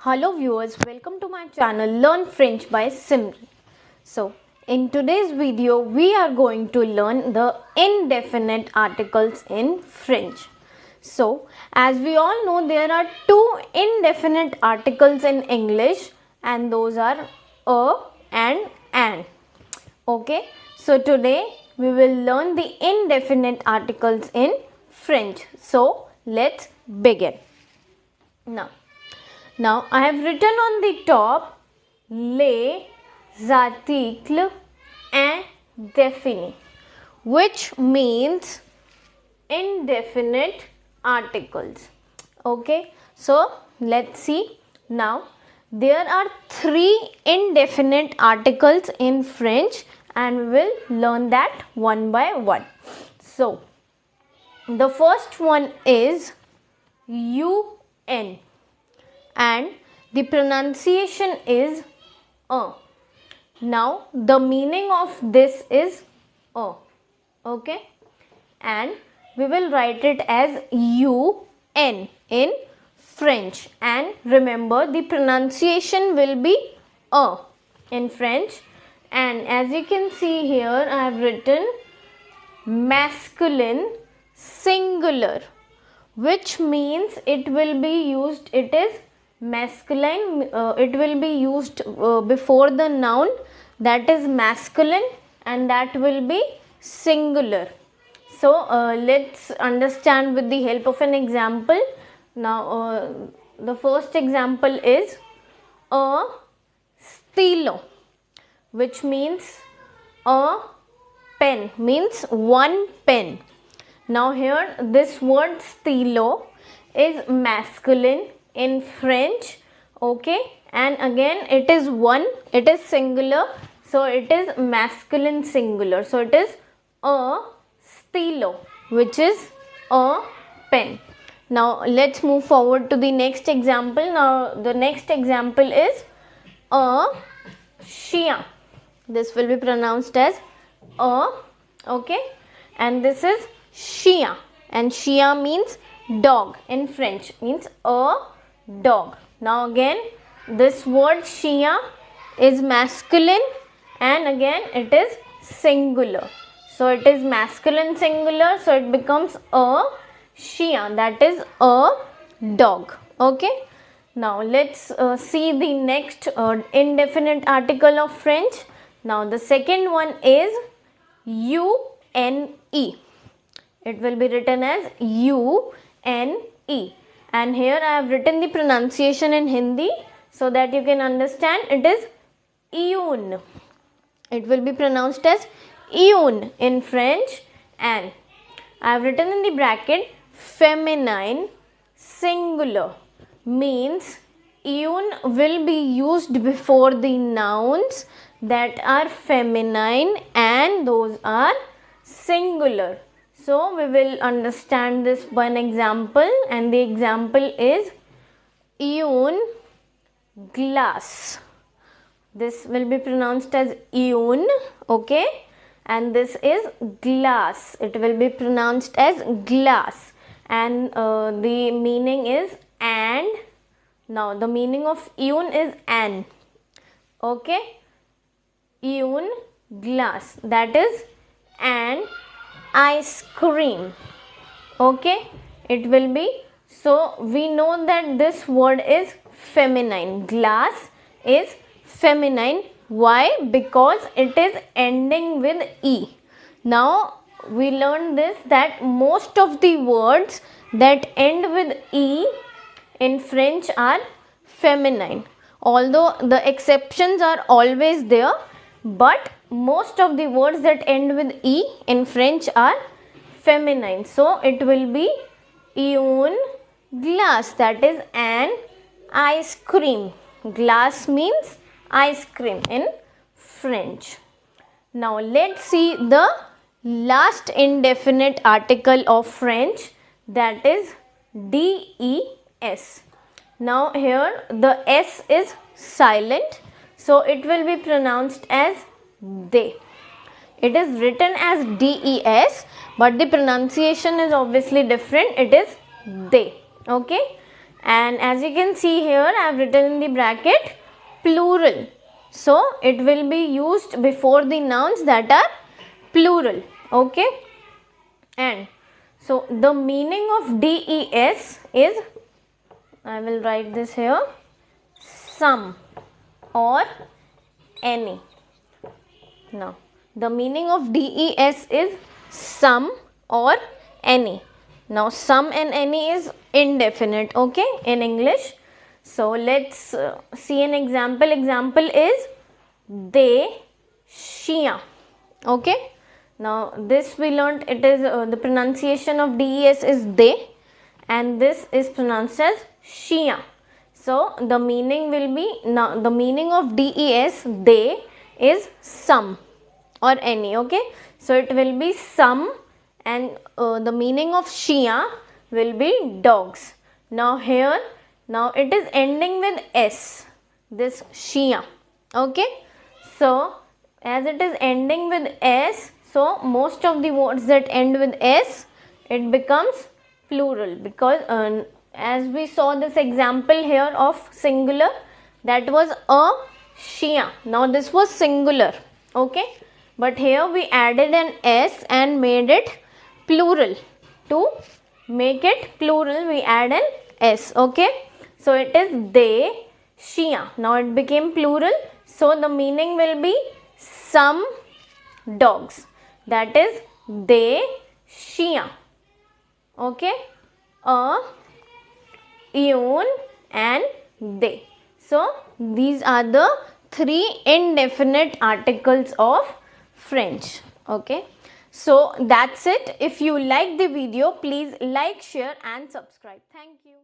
Hello viewers, welcome to my channel Learn French by Simri. So, in today's video we are going to learn the indefinite articles in French. So, as we all know, there are two indefinite articles in English and those are a and an. Okay, so today we will learn the indefinite articles in French. So, let's begin. Now I have written on the top les articles indéfinis, which means indefinite articles. Okay, so let's see. Now there are three indefinite articles in French and we will learn that one by one. So the first one is UN and the pronunciation is a. Now the meaning of this is a. Okay, and we will write it as UN in French, and remember the pronunciation will be a in French. And as you can see here, I have written masculine singular, which means it will be used, it is masculine, it will be used before the noun, that is masculine, and that will be singular. So let's understand with the help of an example. Now the first example is a stylo, which means a pen, means one pen. Now here this word stylo is masculine in French, okay, and again it is one, it is singular, so it is masculine singular, so it is a stylo, which is a pen. Now let's move forward to the next example. Now the next example is a chien. This will be pronounced as a, okay, and this is chien, and chien means dog in French, means a dog. Now again this word chien is masculine and again it is singular, so it is masculine singular, so it becomes a chien, that is a dog. Okay, now let's see the next indefinite article of French. Now the second one is UNE. It will be written as UNE, and here I have written the pronunciation in Hindi so that you can understand. It is Iyun. It will be pronounced as Iyun in French, and I have written in the bracket feminine singular, means Iyun will be used before the nouns that are feminine and those are singular. So we will understand this by an example, and the example is Iyun glass. This will be pronounced as Iyun, okay, and this is glass. It will be pronounced as glass, and the meaning is and. Now the meaning of Iyun is an, okay, Iyun glass, that is an ice cream. Okay, it will be, so we know that this word is feminine, glass is feminine. Why? Because it is ending with E. Now we learned this, that most of the words that end with E in French are feminine, although the exceptions are always there, but most of the words that end with E in French are feminine. So it will be Iyun glass, that is an ice cream. Glass means ice cream in French. Now let's see the last indefinite article of French, that is DES. Now here the S is silent, so it will be pronounced as they. It is written as DES, but the pronunciation is obviously different. It is they. Okay, and as you can see here I have written in the bracket plural. So it will be used before the nouns that are plural. Okay, and so the meaning of DES is, I will write this here, some or any. Now the meaning of DES is some or any. Now some and any is indefinite, okay, in English. So let's see an example. Example is they, Shia. Okay, now this we learnt, it is the pronunciation of DES is they, and this is pronounced as Shia. So the meaning will be, now the meaning of DES they is some or any. Okay, so it will be some, and the meaning of Shia will be dogs. Now here, now it is ending with S, this Shia. Okay, so as it is ending with S, so most of the words that end with S, it becomes plural, because as we saw this example here of singular, that was a Shia. Now this was singular. Okay, but here we added an S and made it plural. To make it plural, we add an S. Okay, so it is they, Shia. Now it became plural, so the meaning will be some dogs. That is they, Shia. Okay, a, Yun and they. So these are the 3 indefinite articles of French. Okay, so that's it. If you like the video, please like, share and subscribe. Thank you.